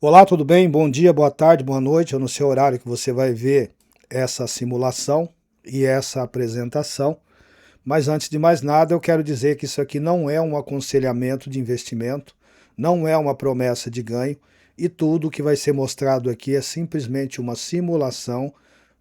Olá, tudo bem? Bom dia, boa tarde, boa noite. Eu não sei o horário que você vai ver essa simulação e essa apresentação, mas antes de mais nada, eu quero dizer que isso aqui não é um aconselhamento de investimento, não é uma promessa de ganho e tudo que vai ser mostrado aqui é simplesmente uma simulação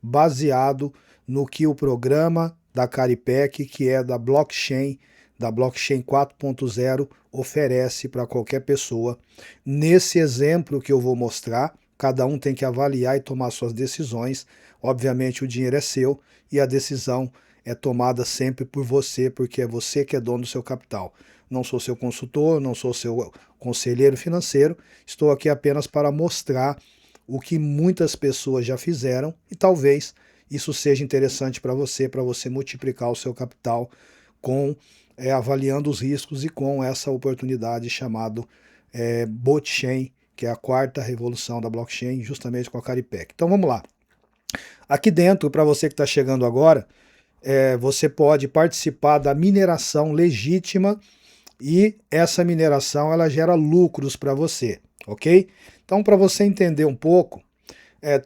baseado no que o programa da Caripec, que é da blockchain 4.0, oferece para qualquer pessoa. Nesse exemplo que eu vou mostrar, cada um tem que avaliar e tomar suas decisões. Obviamente o dinheiro é seu e a decisão é tomada sempre por você, porque é você que é dono do seu capital. Não sou seu consultor, não sou seu conselheiro financeiro, estou aqui apenas para mostrar o que muitas pessoas já fizeram e talvez isso seja interessante para você multiplicar o seu capital com avaliando os riscos e com essa oportunidade chamada Botchain, que é a quarta revolução da blockchain, justamente com a Caripec. Então vamos lá. Aqui dentro, para você que está chegando agora, você pode participar da mineração legítima e essa mineração ela gera lucros para você, ok? Então, para você entender um pouco,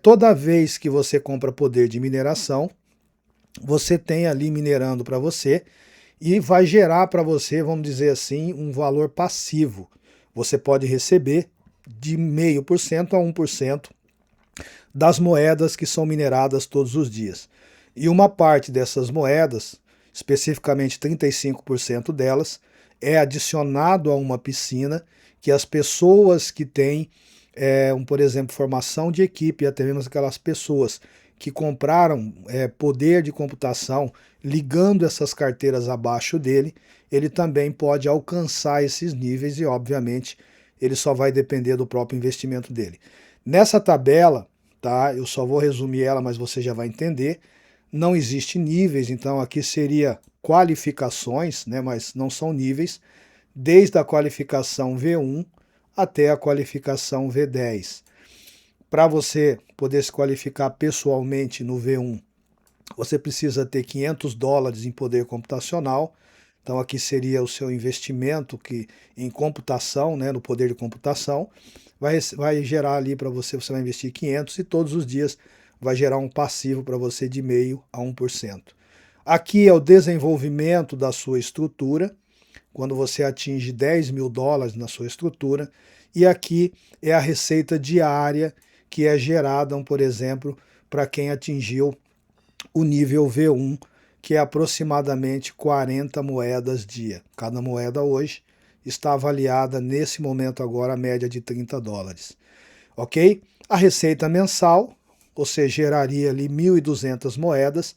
toda vez que você compra poder de mineração, você tem ali minerando para você e vai gerar para você, vamos dizer assim, um valor passivo. Você pode receber de 0,5% a 1% das moedas que são mineradas todos os dias. E uma parte dessas moedas, especificamente 35% delas, é adicionado a uma piscina que as pessoas que têm, por exemplo, formação de equipe, até mesmo aquelas pessoas que compraram poder de computação ligando essas carteiras abaixo dele, ele também pode alcançar esses níveis e, obviamente, ele só vai depender do próprio investimento dele. Nessa tabela, tá? Eu só vou resumir ela, mas você já vai entender. Não existe níveis, então aqui seria qualificações, né? Mas não são níveis, desde a qualificação V1 até a qualificação V10. Para você poder se qualificar pessoalmente no V1, você precisa ter $500 em poder computacional. Então aqui seria o seu investimento em computação, né, no poder de computação. Vai gerar ali para você vai investir 500 e todos os dias vai gerar um passivo para você de 0,5% a 1%. Aqui é o desenvolvimento da sua estrutura, quando você atinge $10.000 na sua estrutura. E aqui é a receita diária que é gerada, por exemplo, para quem atingiu o nível V1, que é aproximadamente 40 moedas dia. Cada moeda hoje está avaliada nesse momento agora a média de $30. Ok? A receita mensal, você geraria ali 1.200 moedas.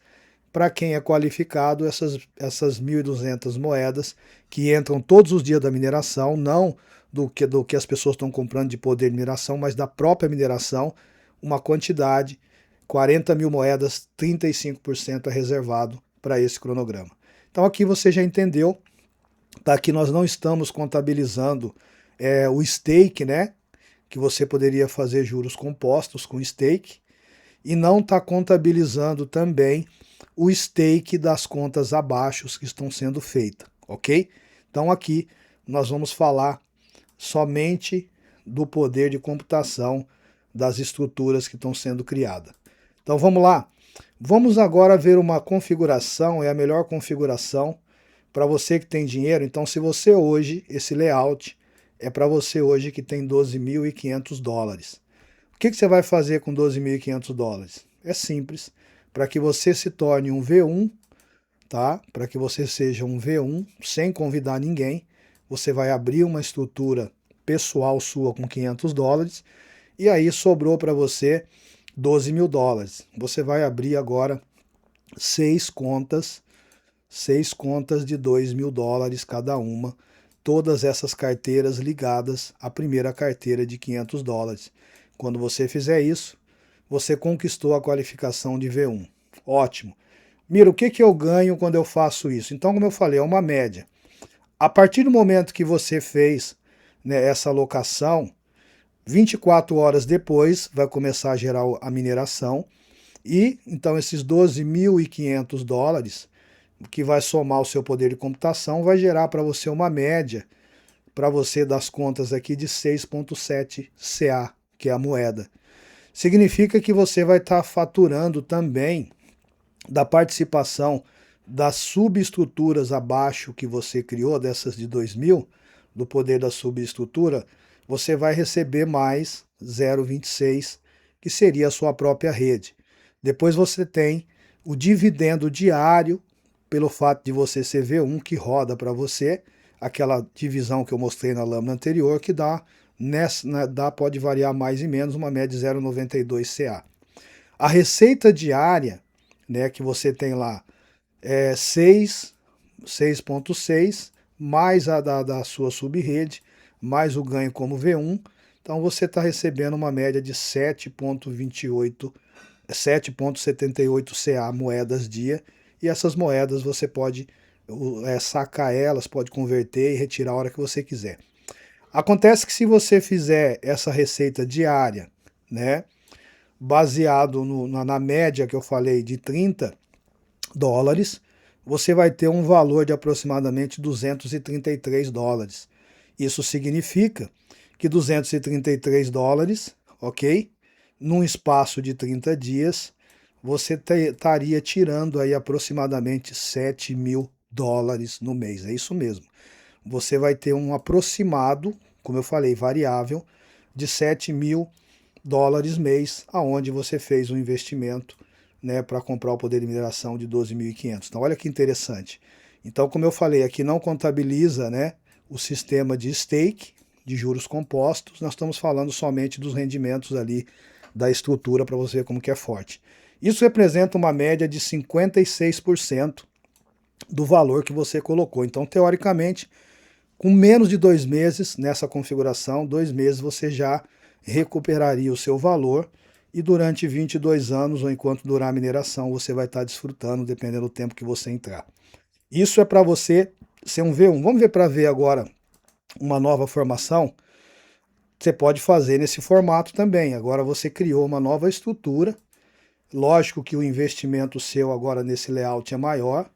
Para quem é qualificado, essas 1.200 moedas que entram todos os dias da mineração, não do que as pessoas estão comprando de poder de mineração, mas da própria mineração, uma quantidade, 40 mil moedas, 35% é reservado para esse cronograma. Então aqui você já entendeu, tá? Aqui nós não estamos contabilizando o stake, né? Que você poderia fazer juros compostos com stake, e não está contabilizando também o stake das contas abaixo que estão sendo feitas, ok? Então aqui nós vamos falar somente do poder de computação das estruturas que estão sendo criadas. Então vamos lá. Vamos agora ver uma configuração, é a melhor configuração para você que tem dinheiro. Então se você hoje, esse layout é para você hoje que tem $12.500. O que você vai fazer com $12.500? É simples. Para que você se torne um V1, tá? Para que você seja um V1 sem convidar ninguém, você vai abrir uma estrutura pessoal sua com $500 e aí sobrou para você $12.000. Você vai abrir agora 6 contas de $2.000 cada uma, todas essas carteiras ligadas à primeira carteira de $500. Quando você fizer isso, você conquistou a qualificação de V1. Ótimo. Mira, o que eu ganho quando eu faço isso? Então, como eu falei, é uma média. A partir do momento que você fez, né, essa alocação, 24 horas depois vai começar a gerar a mineração e então esses $12.500 que vai somar o seu poder de computação vai gerar para você uma média para você das contas aqui de 6,7 CA que é a moeda. Significa que você vai estar faturando também da participação das subestruturas abaixo que você criou, dessas de 2000, do poder da subestrutura, você vai receber mais 0,26, que seria a sua própria rede. Depois você tem o dividendo diário, pelo fato de você ser V1, que roda para você, aquela divisão que eu mostrei na lâmina anterior, que dá, pode variar mais e menos, uma média de 0,92 CA. A receita diária, né, que você tem lá, é 6,6, mais a da sua subrede, mais o ganho como V1, então você está recebendo uma média de 7,78 CA moedas dia, e essas moedas você pode sacar elas, pode converter e retirar a hora que você quiser. Acontece que se você fizer essa receita diária, né, baseado na média que eu falei de 30 dólares, você vai ter um valor de aproximadamente 233 dólares. Isso significa que 233 dólares, ok? Num espaço de 30 dias, você estaria tirando aí aproximadamente 7 mil dólares no mês. É isso mesmo. Você vai ter um aproximado, como eu falei, variável, de 7 mil dólares mês, aonde você fez um investimento, né, para comprar o poder de mineração de 12.500. Então, olha que interessante. Então, como eu falei, aqui não contabiliza, né, o sistema de stake, de juros compostos, nós estamos falando somente dos rendimentos ali da estrutura, para você ver como que é forte. Isso representa uma média de 56% do valor que você colocou. Então, teoricamente, com menos de 2 meses nessa configuração, 2 meses você já recuperaria o seu valor, e durante 22 anos, ou enquanto durar a mineração, você vai estar desfrutando, dependendo do tempo que você entrar. Isso é para você ser um V1. Vamos ver para ver agora uma nova formação. Você pode fazer nesse formato também. Agora você criou uma nova estrutura. Lógico que o investimento seu agora nesse layout é maior,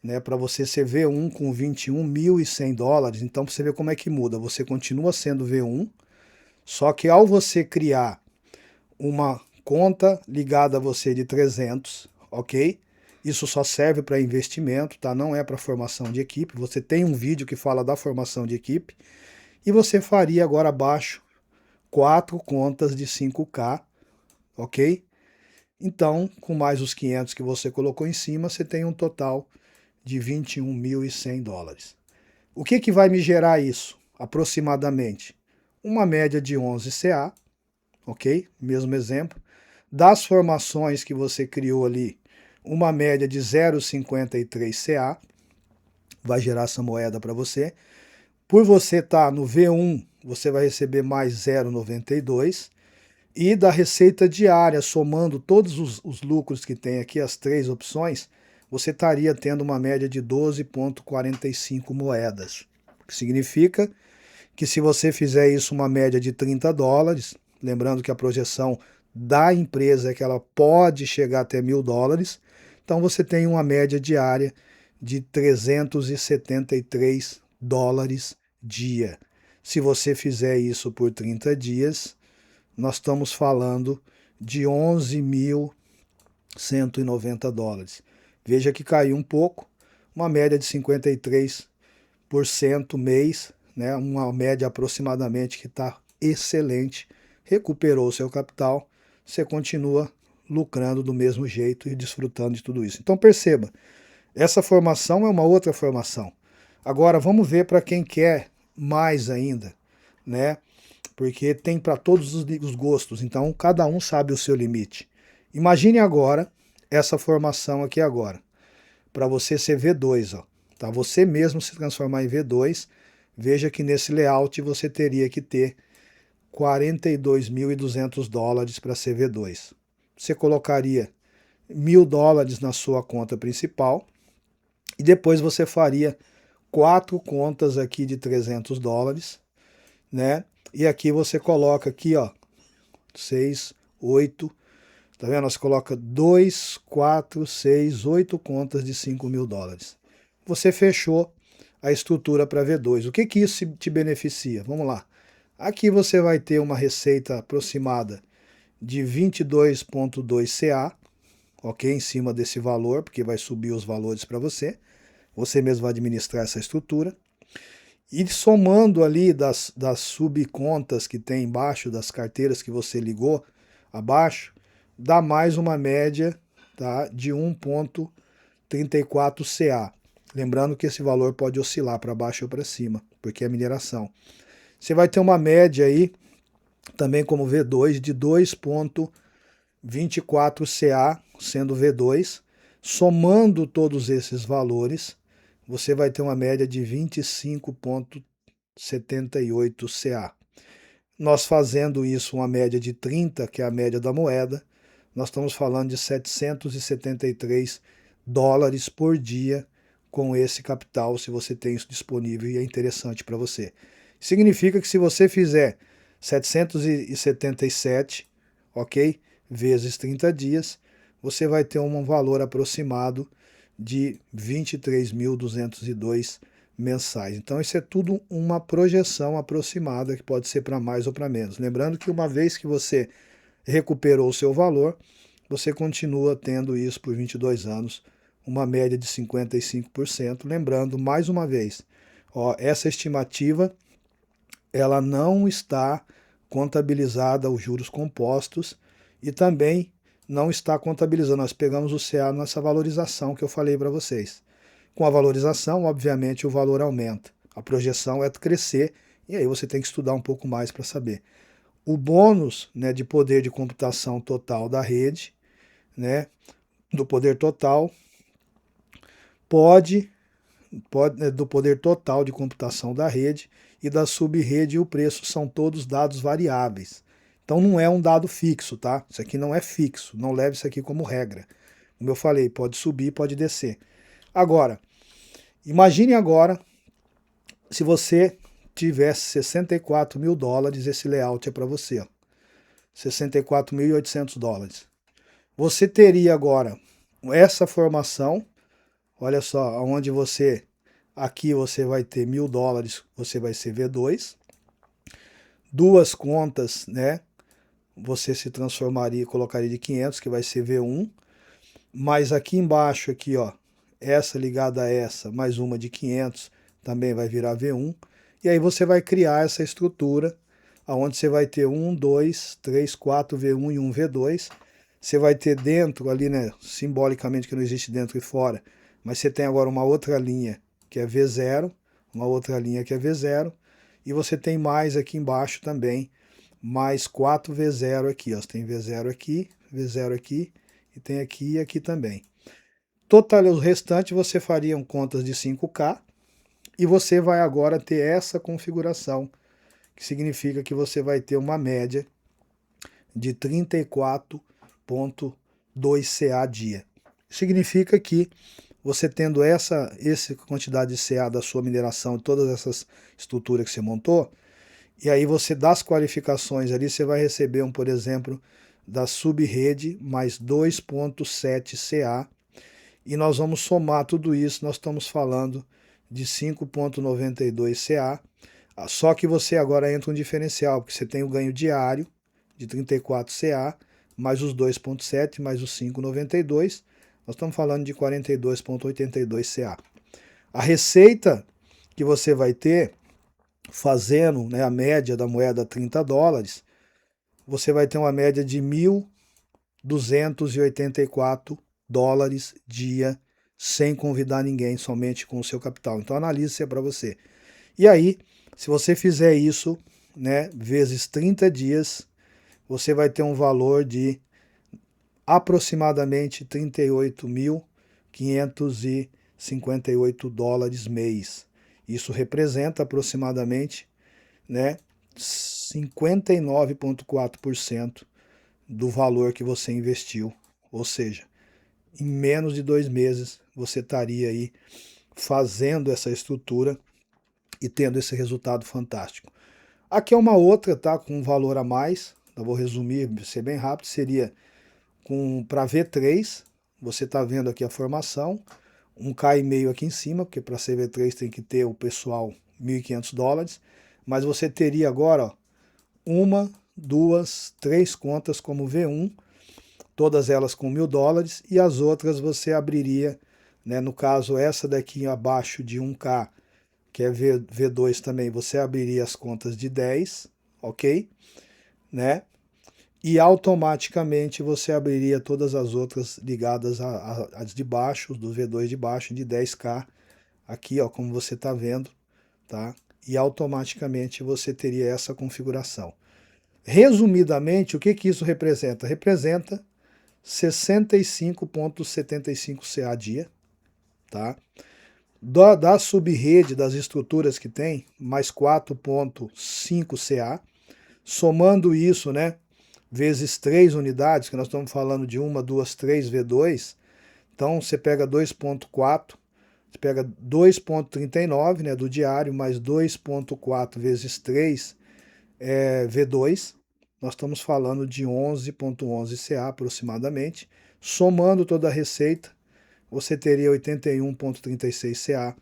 né, para você ser V1 com 21.100 dólares. Então, para você ver como é que muda. Você continua sendo V1, só que ao você criar uma conta ligada a você de 300, ok? Isso só serve para investimento, tá? Não é para formação de equipe. Você tem um vídeo que fala da formação de equipe. E você faria agora abaixo 4 contas de 5K, ok? Então, com mais os 500 que você colocou em cima, você tem um total de 21.100 dólares. O que vai me gerar isso? Aproximadamente uma média de 11 CA, ok? Mesmo exemplo. Das formações que você criou ali, uma média de 0,53 CA, vai gerar essa moeda para você. Por você estar no V1, você vai receber mais 0,92. E da receita diária, somando todos os lucros que tem aqui, as 3 opções, você estaria tendo uma média de 12,45 moedas. O que significa que se você fizer isso uma média de 30 dólares, lembrando que a projeção da empresa é que ela pode chegar até 1.000 dólares, então você tem uma média diária de 373 dólares dia. Se você fizer isso por 30 dias, nós estamos falando de 11.190 dólares. Veja que caiu um pouco, uma média de 53% mês, né? Uma média aproximadamente que está excelente. Recuperou o seu capital, você continua lucrando do mesmo jeito e desfrutando de tudo isso. Então perceba, essa formação é uma outra formação. Agora vamos ver para quem quer mais ainda, né? Porque tem para todos os gostos, então cada um sabe o seu limite. Imagine agora essa formação aqui agora, para você ser V2, ó, tá? Você mesmo se transformar em V2, veja que nesse layout você teria que ter 42.200 dólares para ser V2. Você colocaria 1.000 dólares na sua conta principal e depois você faria 4 contas aqui de 300 dólares, né? E aqui você coloca aqui, ó, 6, 8, tá vendo? Você coloca 2, 4, 6, 8 contas de 5.000 dólares. Você fechou a estrutura para V2. O que isso te beneficia? Vamos lá. Aqui você vai ter uma receita aproximada de 22,2 CA, ok? Em cima desse valor, porque vai subir os valores para você. Você mesmo vai administrar essa estrutura. E somando ali das subcontas que tem embaixo, das carteiras que você ligou abaixo, dá mais uma média, tá, de 1,34 CA. Lembrando que esse valor pode oscilar para baixo ou para cima, porque é mineração. Você vai ter uma média aí, também como V2, de 2,24 CA, sendo V2. Somando todos esses valores, você vai ter uma média de 25,78 CA. Nós fazendo isso uma média de 30, que é a média da moeda, nós estamos falando de 773 dólares por dia com esse capital, se você tem isso disponível e é interessante para você. Significa que se você fizer 777, ok, vezes 30 dias, você vai ter um valor aproximado de 23.202 mensais. Então isso é tudo uma projeção aproximada, que pode ser para mais ou para menos. Lembrando que uma vez que você recuperou o seu valor, você continua tendo isso por 22 anos, uma média de 55%. Lembrando, mais uma vez, ó, essa estimativa ela não está contabilizada os juros compostos e também não está contabilizando. Nós pegamos o CA nessa valorização que eu falei para vocês. Com a valorização, obviamente, o valor aumenta. A projeção é crescer e aí você tem que estudar um pouco mais para saber. O bônus, né, de poder de computação total da rede, né, do poder total, do poder total de computação da rede e da subrede, e o preço são todos dados variáveis. Então não é um dado fixo, tá? Isso aqui não é fixo, não leve isso aqui como regra. Como eu falei, pode subir, pode descer. Agora, imagine agora se você tivesse 64 mil dólares, esse layout é para você, ó, 64.800 dólares. Você teria agora essa formação, olha só, onde você, aqui você vai ter 1.000 dólares, você vai ser V2, duas contas, né, você se transformaria, colocaria de 500, que vai ser V1, mas aqui embaixo, aqui, ó, essa ligada a essa, mais uma de 500, também vai virar V1, e aí você vai criar essa estrutura, onde você vai ter 1, 2, 3, 4 V1 e 1 V2, você vai ter dentro ali, né, simbolicamente que não existe dentro e fora, mas você tem agora uma outra linha que é V0, uma outra linha que é V0, e você tem mais aqui embaixo também, mais 4 V0 aqui, ó. Você tem V0 aqui, e tem aqui e aqui também. Total, o restante você faria contas de 5K, e você vai agora ter essa configuração, que significa que você vai ter uma média de 34,2 CA dia. Significa que você tendo essa quantidade de CA da sua mineração e todas essas estruturas que você montou, e aí você das qualificações ali, você vai receber, por exemplo, da subrede mais 2,7 CA, e nós vamos somar tudo isso, nós estamos falando de 5,92 CA, só que você agora entra um diferencial, porque você tem o ganho diário de 34 CA, mais os 2,7, mais os 5,92, nós estamos falando de 42,82 CA. A receita que você vai ter, fazendo, né, a média da moeda 30 dólares, você vai ter uma média de 1.284 dólares dia, sem convidar ninguém, somente com o seu capital. Então analise se é para você. E aí, se você fizer isso, né, vezes 30 dias, você vai ter um valor de aproximadamente 38.558 dólares mês. Isso representa aproximadamente, né, 59,4% do valor que você investiu. Ou seja, em menos de 2 meses você estaria aí fazendo essa estrutura e tendo esse resultado fantástico. Aqui é uma outra, tá, com um valor a mais, eu vou resumir, ser bem rápido, seria para V3, você está vendo aqui a formação, um K,5 aqui em cima, porque para ser V3 tem que ter o pessoal 1.500 dólares, mas você teria agora, ó, uma, duas, três contas como V1, todas elas com $1.000, e as outras você abriria, né, no caso essa daqui abaixo de 1K, que é V2 também, você abriria as contas de 10, ok? Né? E automaticamente você abriria todas as outras ligadas às de baixo, do V2 de baixo, de 10K, aqui ó, como você está vendo, tá? E automaticamente você teria essa configuração. Resumidamente, o que isso representa? Representa 65,75 CA dia, tá? Da subrede, das estruturas que tem, mais 4,5 CA, somando isso, né, vezes 3 unidades, que nós estamos falando de 1, 2, 3 V2, então você pega 2,4, você pega 2,39, né, do diário, mais 2,4 vezes 3 V2, nós estamos falando de 11,11 CA aproximadamente. Somando toda a receita, você teria 81,36 CA.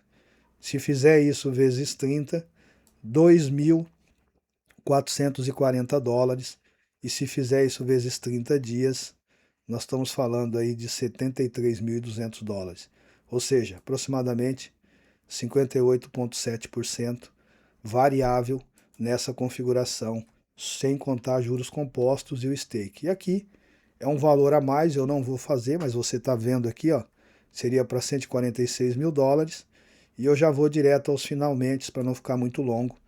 Se fizer isso vezes 30, $2.440. E se fizer isso vezes 30 dias, nós estamos falando aí de $73.200. Ou seja, aproximadamente 58,7% variável nessa configuração, sem contar juros compostos e o stake. E aqui é um valor a mais, eu não vou fazer, mas você está vendo aqui, ó, seria para $146.000. E eu já vou direto aos finalmente, para não ficar muito longo,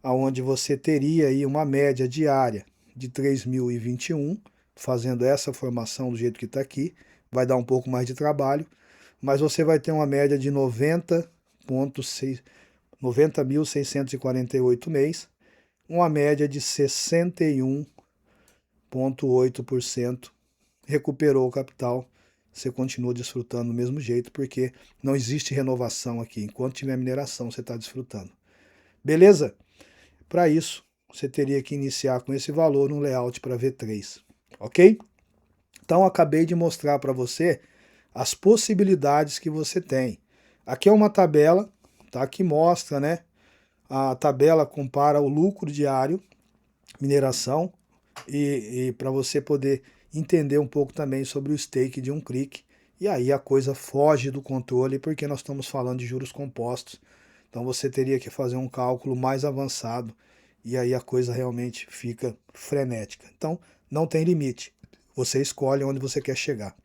aonde você teria aí uma média diária de 3.021, fazendo essa formação do jeito que está aqui, vai dar um pouco mais de trabalho, mas você vai ter uma média de 90.648 mês, uma média de 61,8%, recuperou o capital, você continua desfrutando do mesmo jeito, porque não existe renovação aqui, enquanto tiver mineração você está desfrutando. Beleza? Para isso, você teria que iniciar com esse valor um layout para V3, ok? Então, acabei de mostrar para você as possibilidades que você tem. Aqui é uma tabela, tá, que mostra, né? A tabela compara o lucro diário, mineração, e para você poder entender um pouco também sobre o stake de um clique. E aí a coisa foge do controle, porque nós estamos falando de juros compostos. Então você teria que fazer um cálculo mais avançado e aí a coisa realmente fica frenética. Então não tem limite. Você escolhe onde você quer chegar.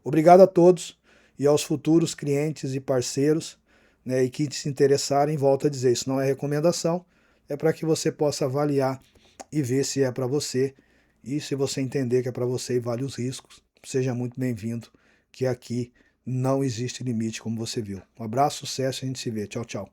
Obrigado a todos e aos futuros clientes e parceiros, né, e que se interessarem, volto a dizer, isso não é recomendação, é para que você possa avaliar e ver se é para você. E se você entender que é para você e vale os riscos, seja muito bem-vindo, que aqui não existe limite, como você viu. Um abraço, sucesso, a gente se vê. Tchau, tchau.